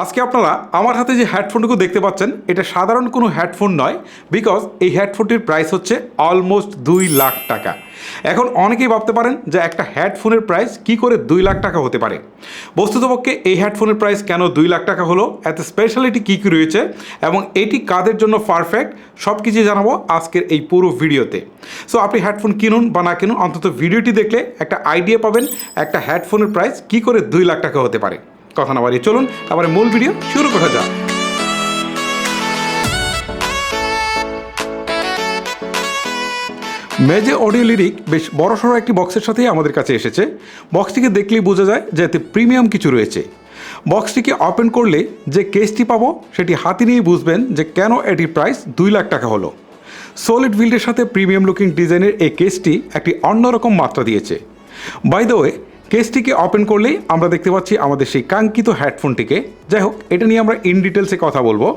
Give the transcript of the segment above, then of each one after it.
আজকে আপনারা আমার হাতে যে হেডফোনটুকু দেখতে পাচ্ছেন এটা সাধারণ কোনো হেডফোন নয়, বিকজ এই হেডফোনটির প্রাইস হচ্ছে অলমোস্ট 2 লাখ টাকা। এখন অনেকেই ভাবতে পারেন যে একটা হেডফোনের প্রাইস কি করে 2 লাখ টাকা হতে পারে। বস্তুতপক্ষে এই হেডফোনের প্রাইস কেন 2 লাখ টাকা হলো, এত স্পেশালিটি কী কী রয়েছে এবং এটি কাদের জন্য পারফেক্ট, সব কিছু জানাবো আজকের এই পুরো ভিডিওতে। সো আপনি হেডফোন কিনুন বা না কিনুন, অন্তত ভিডিওটি দেখলে একটা আইডিয়া পাবেন একটা হেডফোনের প্রাইস কি করে 2 লাখ টাকা হতে পারে। কথা না বাড়িয়ে চলুন আবার মূল ভিডিও শুরু করা যাক। মেজে অডিও লিরিক বেশ বড়সড় একটি বক্সের সাথেই আমাদের কাছে এসেছে। বক্সটিকে দেখলেই বোঝা যায় যে এতে প্রিমিয়াম কিছু রয়েছে। বক্সটিকে ওপেন করলে যে কেসটি পাবো সেটি হাতে নিয়েই বুঝবেন যে কেন এটির প্রাইস 2 লাখ টাকা হলো। সলিড বিল্ডের সাথে প্রিমিয়াম লুকিং ডিজাইনের এই কেসটি একটি অন্যরকম মাত্রা দিয়েছে। বাই দ্য ওয়ে, কেসটিকে ওপেন করলেই আমরা দেখতে পাচ্ছি আমাদের সেই কাঙ্ক্ষিত হেডফোনটিকে। যাই হোক, এটা নিয়ে আমরা ইন ডিটেলসে কথা বলবো।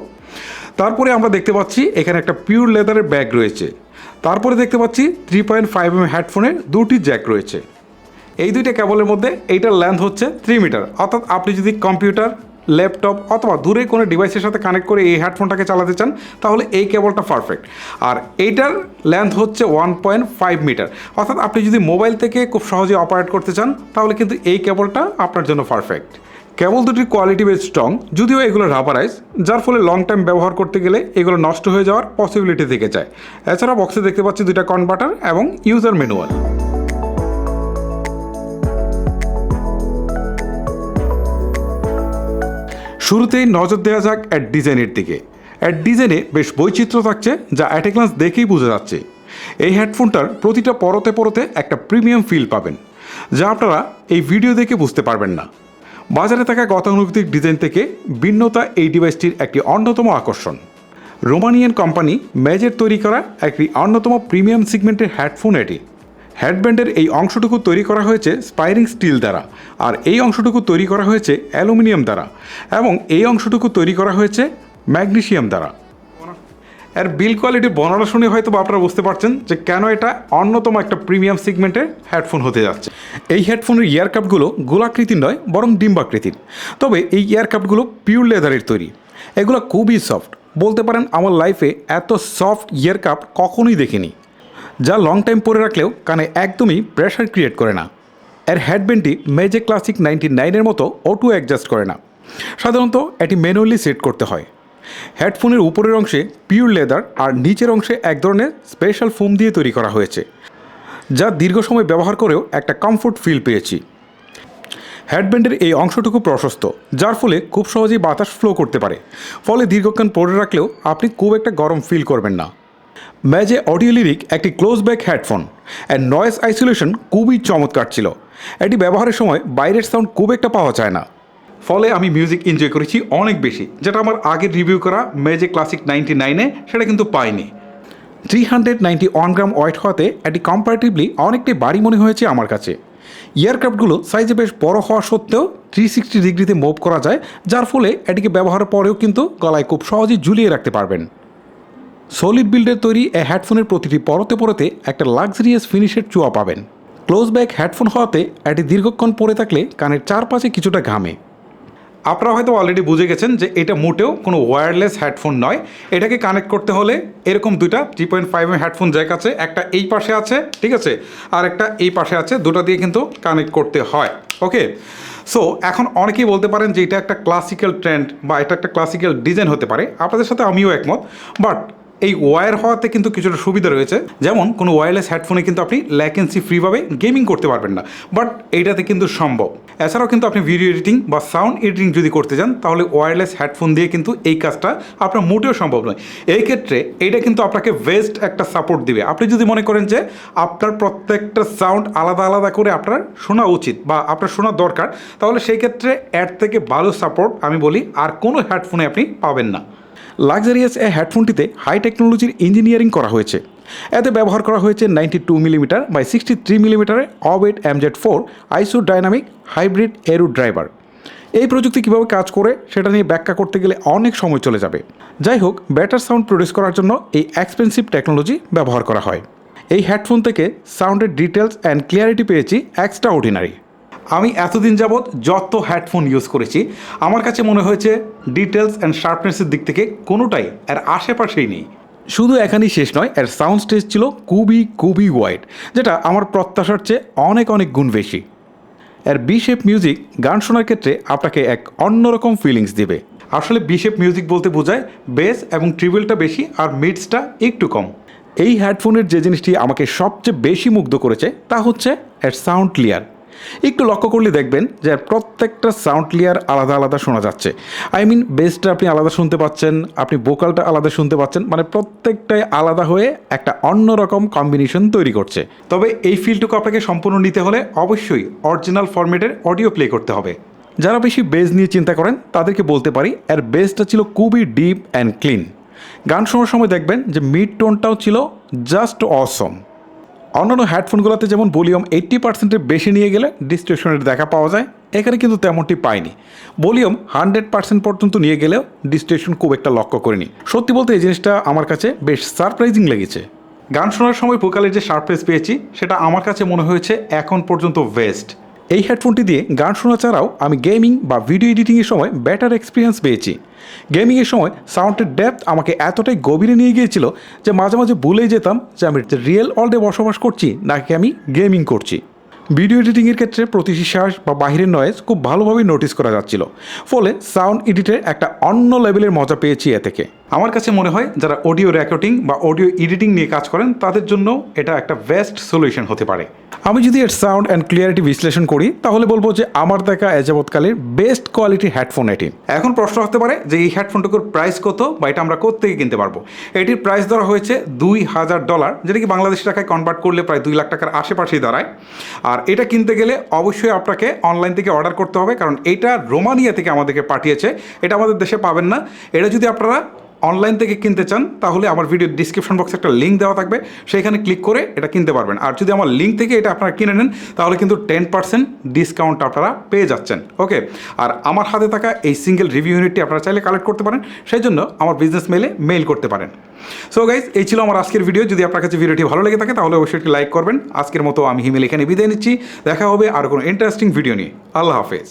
তারপরে আমরা দেখতে পাচ্ছি এখানে একটা পিওর লেদারের ব্যাগ রয়েছে। তারপরে দেখতে পাচ্ছি 3.5mm হেডফোনের দুটি জ্যাক রয়েছে। এই দুইটা কেবলের মধ্যে এইটার লেন্থ হচ্ছে 3 মিটার, অর্থাৎ আপনি যদি কম্পিউটার, ল্যাপটপ অথবা দূরে কোনো ডিভাইসের সাথে কানেক্ট করে এই হেডফোনটাকে চালাতে চান তাহলে এই কেবলটা পারফেক্ট। আর এইটার লেন্থ হচ্ছে 1.5 মিটার, অর্থাৎ আপনি যদি মোবাইল থেকে খুব সহজে অপারেট করতে চান তাহলে কিন্তু এই কেবলটা আপনার জন্য পারফেক্ট। কেবল দুটির কোয়ালিটি বেশ স্ট্রং, যদিও এগুলো রাবারাইজ, যার ফলে লং টাইম ব্যবহার করতে গেলে এগুলো নষ্ট হয়ে যাওয়ার পসিবিলিটি থেকে যায়। এছাড়া বক্সে দেখতে পাচ্ছি দুইটা কনভার্টার এবং ইউজার ম্যানুয়াল। শুরুতেই নজর দেওয়া যাক অ্যাড ডিজাইনের দিকে। অ্যাড ডিজাইনে বেশ বৈচিত্র্য থাকছে, যা অ্যাট এ গ্লান্স দেখেই বোঝা যাচ্ছে। এই হেডফোনটার প্রতিটা পরতে পরতে একটা প্রিমিয়াম ফিল পাবেন, যা আপনারা এই ভিডিও দেখে বুঝতে পারবেন না। বাজারে থাকা গতানুগতিক ডিজাইন থেকে ভিন্নতা এই ডিভাইসটির একটি অন্যতম আকর্ষণ। রোমানিয়ান কোম্পানি মেজের তৈরি করা একটি অন্যতম প্রিমিয়াম সিগমেন্টের হেডফোন এটি। হেডব্যান্ডের এই অংশটুকু তৈরি করা হয়েছে স্পাইরিং স্টিল দ্বারা, আর এই অংশটুকু তৈরি করা হয়েছে অ্যালুমিনিয়াম দ্বারা, এবং এই অংশটুকু তৈরি করা হয়েছে ম্যাগনেসিয়াম দ্বারা। এর বিল কোয়ালিটির বর্ণনা শুনে হয়তো আপনারা বুঝতে পারছেন যে কেন এটা অন্যতম একটা প্রিমিয়াম সিগমেন্টের হেডফোন হতে যাচ্ছে। এই হেডফোনের ইয়ারকাপগুলো গোলাকৃতির নয়, বরং ডিম্বাকৃতির। তবে এই ইয়ারকাপগুলো পিওর লেদারের তৈরি। এগুলো খুবই সফট, বলতে পারেন আমার লাইফে এত সফট ইয়ারকাপ কখনোই দেখিনি, যা লং টাইম পরে রাখলেও কানে একদমই প্রেশার ক্রিয়েট করে না। এর হেডব্যান্ডটি মেজে ক্লাসিক 99-এর মতো অটো অ্যাডজাস্ট করে না। সাধারণত এটি ম্যানুয়ালি সেট করতে হয়। হেডফোনের উপরের অংশে পিওর লেদার আর নিচের অংশে এক ধরনের স্পেশাল ফোম দিয়ে তৈরি করা হয়েছে, যা দীর্ঘ সময় ব্যবহার করেও একটা কমফোর্ট ফিল পেয়েছি। হেডব্যান্ডের এই অংশটুকু প্রশস্ত, যার ফলে খুব সহজেই বাতাস ফ্লো করতে পারে, ফলে দীর্ঘক্ষণ পরে রাখলেও আপনি খুব একটা গরম ফিল করবেন না। মেজে অডিও লিরিক একটি ক্লোজ ব্যাক হেডফোন। এর নয়েজ আইসোলেশন খুবই চমৎকার ছিল। এটি ব্যবহারের সময় বাইরের সাউন্ড খুব একটা পাওয়া যায় না, ফলে আমি মিউজিক এনজয় করেছি অনেক বেশি, যেটা আমার আগের রিভিউ করা মেজে ক্লাসিক 99-এ সেটা কিন্তু পাইনি। 391 গ্রাম ওয়েট হওয়াতে এটি কম্পারেটিভলি অনেকটাই ভারী মনে হয়েছে আমার কাছে। ইয়ারক্রাফটগুলো সাইজে বেশ বড় হওয়া সত্ত্বেও 360 ডিগ্রিতে মুভ করা যায়, যার ফলে এটিকে ব্যবহারের পরেও কিন্তু গলায় খুব সহজেই ঝুলিয়ে রাখতে পারবেন। সলিড বিল্ডের তৈরি এই হেডফোনের প্রতিটি পরতে পরতে একটা লাক্সারিয়াস ফিনিশের ছোঁয়া পাবেন। ক্লোজ ব্যাক হেডফোন হওয়াতে এটি দীর্ঘক্ষণ পরে থাকলে কানের চারপাশে কিছুটা ঘামে। আপনারা হয়তো অলরেডি বুঝে গেছেন যে এটা মোটেও কোনো ওয়্যারলেস হেডফোন নয়। এটাকে কানেক্ট করতে হলে এরকম দুইটা 3.5mm হেডফোন জ্যাক আছে, একটা এই পাশে আছে, ঠিক আছে, আর একটা এই পাশে আছে, দুটো দিয়ে কিন্তু কানেক্ট করতে হয়। ওকে, সো এখন অনেকেই বলতে পারেন যে এটা একটা ক্লাসিক্যাল ট্রেন্ড বা এটা একটা ক্লাসিক্যাল ডিজাইন হতে পারে। আপনাদের সাথে আমিও একমত, বাট এই ওয়্যার হওয়াতে কিন্তু কিছুটা সুবিধা রয়েছে। যেমন কোনো ওয়্যারলেস হেডফোনে কিন্তু আপনি ল্যাকেন্সি ফ্রিভাবে গেমিং করতে পারবেন না, বাট এইটাতে কিন্তু সম্ভব। এছাড়াও কিন্তু আপনি ভিডিও এডিটিং বা সাউন্ড এডিটিং যদি করতে চান তাহলে ওয়্যারলেস হেডফোন দিয়ে কিন্তু এই কাজটা আপনার মোটেও সম্ভব নয়। এই ক্ষেত্রে এইটা কিন্তু আপনাকে বেস্ট একটা সাপোর্ট দিবে। আপনি যদি মনে করেন যে আপনার প্রত্যেকটা সাউন্ড আলাদা আলাদা করে আপনার শোনা উচিত বা আপনার শোনা দরকার, তাহলে সেই ক্ষেত্রে এর থেকে ভালো সাপোর্ট আমি বলি আর কোনো হেডফোনে আপনি পাবেন না। লাক্সারিয়াস এই হেডফোনটিতে হাই টেকনোলজির ইঞ্জিনিয়ারিং করা হয়েছে। এতে ব্যবহার করা হয়েছে 92mm বাই 63mm অবেট MZ4 আইসো ডাইনামিক হাইব্রিড এরো ড্রাইভার। এই প্রযুক্তি কীভাবে কাজ করে সেটা নিয়ে ব্যাখ্যা করতে গেলে অনেক সময় চলে যাবে। যাই হোক, বেটার সাউন্ড প্রডিউস করার জন্য এই এক্সপেন্সিভ টেকনোলজি ব্যবহার করা হয়। এই হেডফোন থেকে সাউন্ডের ডিটেলস অ্যান্ড ক্লিয়ারিটি পেয়েছি এক্সট্রা অর্ডিনারি। আমি এতদিন যাবৎ যত হেডফোন ইউজ করেছি আমার কাছে মনে হয়েছে ডিটেলস অ্যান্ড শার্পনেসের দিক থেকে কোনোটাই এর আশেপাশেই নেই। শুধু এখানেই শেষ নয়, এর সাউন্ড স্টেজ ছিল খুবই ওয়াইড, যেটা আমার প্রত্যাশার চেয়ে অনেক গুণ বেশি। এর বি-শেপ মিউজিক গান শোনার ক্ষেত্রে আপনাকে এক অন্যরকম ফিলিংস দেবে। আসলে বি-শেপ মিউজিক বলতে বোঝায় বেস এবং ট্রিবলটা বেশি আর মিডসটা একটু কম। এই হেডফোনের যে জিনিসটি আমাকে সবচেয়ে বেশি মুগ্ধ করেছে তা হচ্ছে এর সাউন্ড ক্লিয়ার। একটু লক্ষ্য করলে দেখবেন যে প্রত্যেকটা সাউন্ড ক্লিয়ার আলাদা শোনা যাচ্ছে। বেসটা আপনি আলাদা শুনতে পাচ্ছেন, আপনি ভোকালটা আলাদা শুনতে পাচ্ছেন, মানে প্রত্যেকটাই আলাদা হয়ে একটা অন্যরকম কম্বিনেশন তৈরি করছে। তবে এই ফিলটুকু আপনাকে সম্পূর্ণ নিতে হলে অবশ্যই অরিজিনাল ফরম্যাটের অডিও প্লে করতে হবে। যারা বেশি বেস নিয়ে চিন্তা করেন তাদেরকে বলতে পারি এর বেসটা ছিল খুবই ডিপ অ্যান্ড ক্লিন। গান শোনার সময় দেখবেন যে মিড টোনটাও ছিল জাস্ট অসম। অন্যান্য হেডফোনগুলোতে যেমন ভলিউম 80%-এর বেশি নিয়ে গেলে ডিস্ট্রেকশনের দেখা পাওয়া যায়, এখানে কিন্তু তেমনটি পাইনি। ভলিউম 100% পর্যন্ত নিয়ে গেলেও ডিস্ট্রেকশন খুব একটা লক্ষ্য করিনি। সত্যি বলতে এই জিনিসটা আমার কাছে বেশ সারপ্রাইজিং লেগেছে। গান শোনার সময় ভোকালের যে শার্পনেস পেয়েছি সেটা আমার কাছে মনে হয়েছে এখন পর্যন্ত বেস্ট। এই হেডফোনটি দিয়ে গান শোনা ছাড়াও আমি গেমিং বা ভিডিও এডিটিংয়ের সময় বেটার এক্সপিরিয়েন্স পেয়েছি। গেমিংয়ের সময় সাউন্ডের ডেপথ আমাকে এতটাই গভীরে নিয়ে গিয়েছিল যে মাঝে মাঝে ভুলেই যেতাম যে আমি রিয়েল ওয়ার্ল্ডে বসবাস করছি নাকি আমি গেমিং করছি। ভিডিও এডিটিংয়ের ক্ষেত্রে প্রতিটি শ্বাস বা বাহিরের নয়েজ খুব ভালোভাবেই নোটিস করা যাচ্ছিল, ফলে সাউন্ড এডিটের একটা অন্য লেভেলের মজা পেয়েছি এ থেকে। আমার কাছে মনে হয় যারা অডিও রেকর্ডিং বা অডিও এডিটিং নিয়ে কাজ করেন তাদের জন্য এটা একটা বেস্ট সলিউশন হতে পারে। আমি যদি এর সাউন্ড অ্যান্ড ক্লিয়ারিটি বিশ্লেষণ করি তাহলে বলবো যে আমার দেখা যাবৎকালের বেস্ট কোয়ালিটির হেডফোন এটি। এখন প্রশ্ন হতে পারে যে এই হেডফোনটুকুর প্রাইস কত বা এটা আমরা কোত্থেকে কিনতে পারবো। এটির প্রাইস ধরা হয়েছে $2000, যেটা কি বাংলাদেশি টাকায় কনভার্ট করলে প্রায় 2 লাখ টাকার আশেপাশেই দাঁড়ায়। আর এটা কিনতে গেলে অবশ্যই আপনাকে অনলাইন থেকে অর্ডার করতে হবে, কারণ এটা রোমানিয়া থেকে আমাদেরকে পাঠিয়েছে, এটা আমাদের দেশে পাবেন না। এটা যদি আপনারা অনলাইন থেকে কিনতে চান তাহলে আমার ভিডিও ডিসক্রিপশন বক্সে একটা লিঙ্ক দেওয়া থাকবে, সেইখানে ক্লিক করে এটা কিনতে পারবেন। আর যদি আমার লিঙ্ক থেকে এটা আপনারা কিনে নেন তাহলে কিন্তু 10% ডিসকাউন্ট আপনারা পেয়ে যাচ্ছেন। ওকে, আর আমার হাতে থাকা এই সিঙ্গেল রিভিউ ইউনিটটি আপনারা চাইলে কালেক্ট করতে পারেন, সেই জন্য আমার বিজনেস মেইল করতে পারেন। সো গাইজ, এই ছিল আমার আজকের ভিডিও। যদি আপনার কাছে ভিডিওটি ভালো লেগে থাকে তাহলে অবশ্যই একটি লাইক করবেন। আজকের মতো আমি হিমেল এখানে বিদায় নিচ্ছি। দেখা হবে আর কোনো ইন্টারেস্টিং ভিডিও নিয়ে। আল্লাহ হাফেজ।